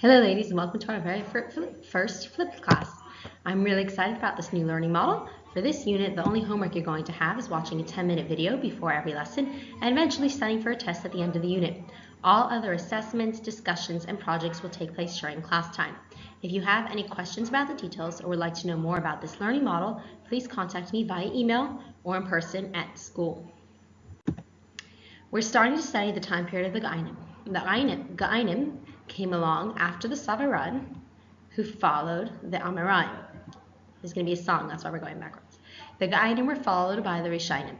Hello ladies and welcome to our very first flipped class. I'm really excited about this new learning model. For this unit, the only homework you're going to have is watching a 10-minute video before every lesson and eventually studying for a test at the end of the unit. All other assessments, discussions, and projects will take place during class time. If you have any questions about the details or would like to know more about this learning model, please contact me via email or in person at school. We're starting to study the time period of the Gaonim. The Gaonim came along after the Savaran, who followed the Amoraim. There's going to be a song, that's why we're going backwards. The Gaonim were followed by the Rishonim.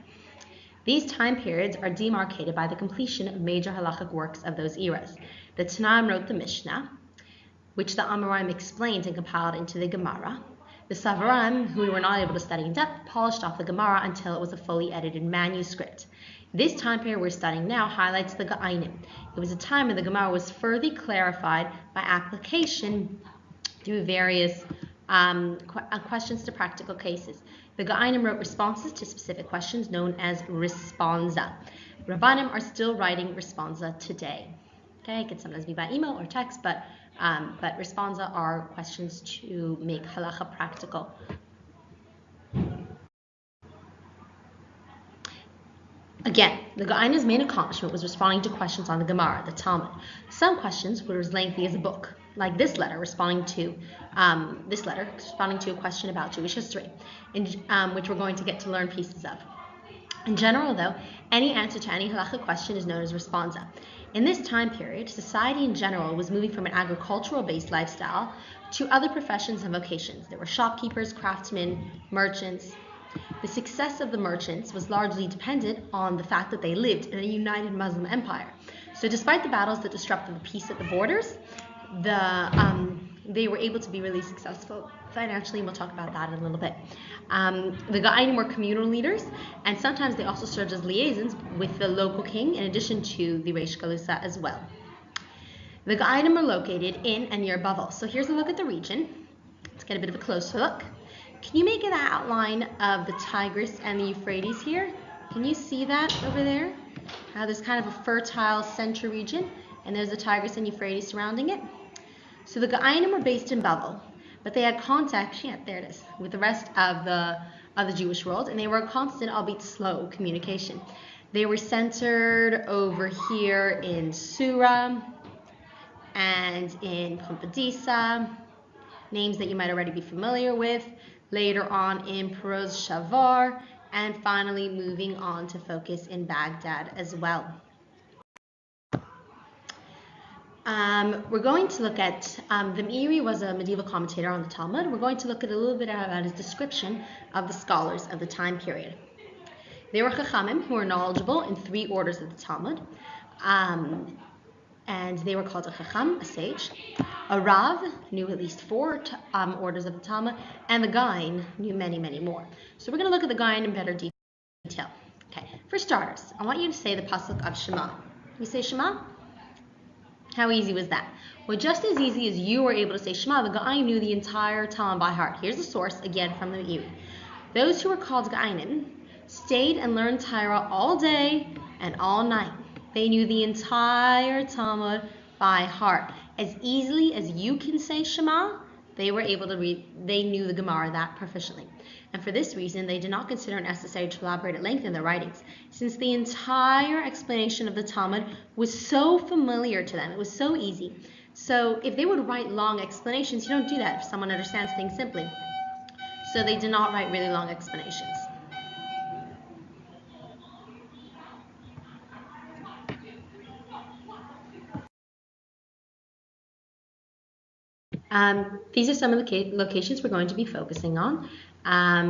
These time periods are demarcated by the completion of major halachic works of those eras. The Tanaim wrote the Mishnah, which the Amoraim explained and compiled into the Gemara. The Savaran, who were not able to study in depth, polished off the Gemara until it was a fully edited manuscript. This time period we're studying now highlights the Gaonim. It was a time when the Gemara was further clarified by application through various questions to practical cases. The Gaonim wrote responses to specific questions known as responsa. Rabbanim are still writing responsa today. Okay, it can sometimes be by email or text, but responsa are questions to make halacha practical. Again, the Gaonim's main accomplishment was responding to questions on the Gemara, the Talmud. Some questions were as lengthy as a book, like this letter responding to a question about Jewish history, which we're going to get to learn pieces of. In general, though, any answer to any halachic question is known as responsa. In this time period, society in general was moving from an agricultural-based lifestyle to other professions and vocations. There were shopkeepers, craftsmen, merchants. The success of the merchants was largely dependent on the fact that they lived in a united Muslim empire. So despite the battles that disrupted the peace at the borders, they were able to be really successful financially, and we'll talk about that in a little bit. The Gaonim were communal leaders, and sometimes they also served as liaisons with the local king, in addition to the Reish Galusa as well. The Gaonim are located in and near Bavel. So here's a look at the region. Let's get a bit of a closer look. Can you make an outline of the Tigris and the Euphrates here? Can you see that over there? How there's kind of a fertile center region, and there's the Tigris and Euphrates surrounding it. So the Gaonim were based in Bavel, but they had contact, there it is, with the rest of the Jewish world, and they were a constant, albeit slow, communication. They were centered over here in Sura and in Pumbedisa, names that you might already be familiar with. Later on in Peroz Shavar, and finally moving on to focus in Baghdad as well. We're going to look at, the Meiri was a medieval commentator on the Talmud. We're going to look at a little bit about his description of the scholars of the time period. They were Chachamim, who were knowledgeable in 3 orders of the Talmud, and they were called a Chacham, a sage. A Rav knew at least 4 orders of the Talmud, and the Gaon knew many, many more. So we're going to look at the Gaon in better detail. Okay, for starters, I want you to say the pasuk of Shema. You say Shema? How easy was that? Well, just as easy as you were able to say Shema, the Gaon knew the entire Talmud by heart. Here's the source, again, from the Meiri. Those who were called Gaonim stayed and learned Torah all day and all night. They knew the entire Talmud by heart. As easily as you can say Shema, they were able to read, they knew the Gemara that proficiently. And for this reason, they did not consider it necessary to elaborate at length in their writings, since the entire explanation of the Talmud was so familiar to them. It was so easy. So if they would write long explanations, you don't do that if someone understands things simply. So they did not write really long explanations. These are some of the locations we're going to be focusing on.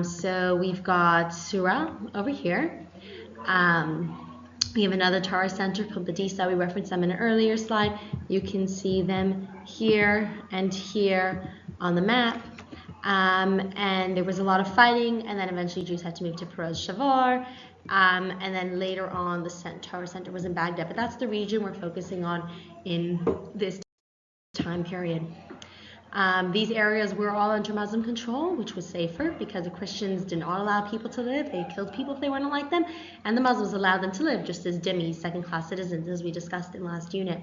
So we've got Sura over here. We have another Torah center, Pumbedisa. We referenced them in an earlier slide. You can see them here and here on the map. And there was a lot of fighting, and then eventually Jews had to move to Peroz Shavar. And then later on, the Torah center was in Baghdad. But that's the region we're focusing on in this time period. These areas were all under Muslim control, which was safer because the Christians did not allow people to live. They killed people if they weren't like them, and the Muslims allowed them to live just as dhimmis, second-class citizens, as we discussed in last unit.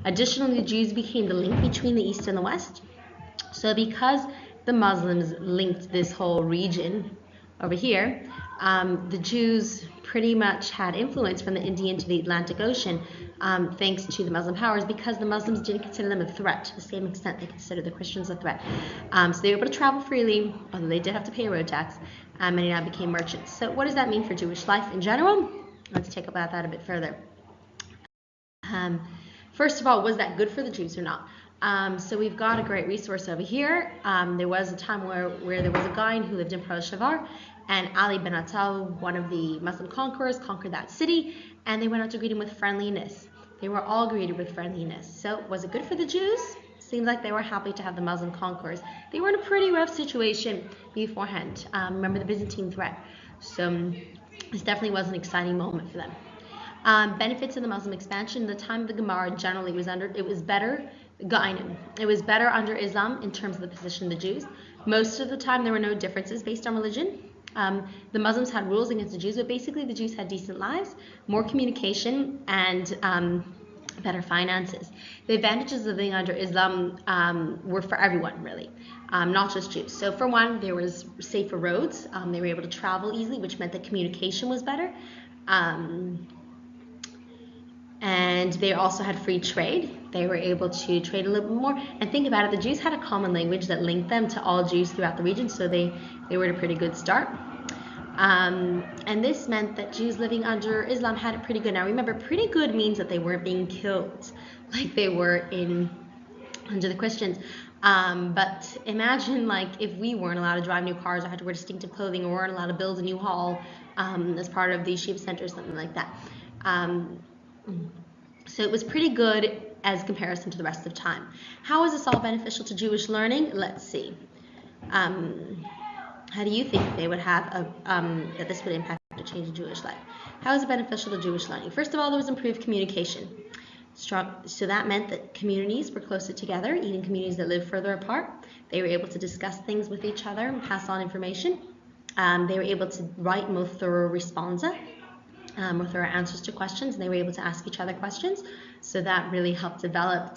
Additionally, the Jews became the link between the East and the West. So because the Muslims linked this whole region over here, the Jews pretty much had influence from the Indian to the Atlantic Ocean, thanks to the Muslim powers, because the Muslims didn't consider them a threat to the same extent they considered the Christians a threat. So they were able to travel freely, although they did have to pay a road tax, and they now became merchants. So what does that mean for Jewish life in general? Let's take about that a bit further. First of all, was that good for the Jews or not? So we've got a great resource over here. There was a time where there was a guy who lived in Pearl-Shavar, and Ali bin Atal, one of the Muslim conquerors, conquered that city, and they went out to greet him with friendliness. They were all greeted with friendliness. So was it good for the Jews? Seems like they were happy to have the Muslim conquerors. They were in a pretty rough situation beforehand. Remember the Byzantine threat. So this definitely was an exciting moment for them. Benefits of the Muslim expansion. The time of the Gemara generally it was better Gaonim. It was better under Islam in terms of the position of the Jews. Most of the time there were no differences based on religion. The Muslims had rules against the Jews, but basically the Jews had decent lives, more communication, and better finances. The advantages of living under Islam were for everyone, really, not just Jews. So for one, there was safer roads. They were able to travel easily, which meant that communication was better. And they also had free trade. They were able to trade a little bit more. And think about it, the Jews had a common language that linked them to all Jews throughout the region, so they were at a pretty good start. And this meant that Jews living under Islam had it pretty good. Now remember, pretty good means that they weren't being killed like they were under the Christians. But imagine like if we weren't allowed to drive new cars or had to wear distinctive clothing or weren't allowed to build a new hall as part of the yeshiva center or something like that. So it was pretty good as comparison to the rest of time. How is this all beneficial to Jewish learning? Let's see. How do you think they would have that this would impact or change in Jewish life? How is it beneficial to Jewish learning? First of all, there was improved communication. So that meant that communities were closer together, even communities that lived further apart. They were able to discuss things with each other and pass on information. They were able to write more thorough responsa, more thorough answers to questions, and they were able to ask each other questions. So that really helped develop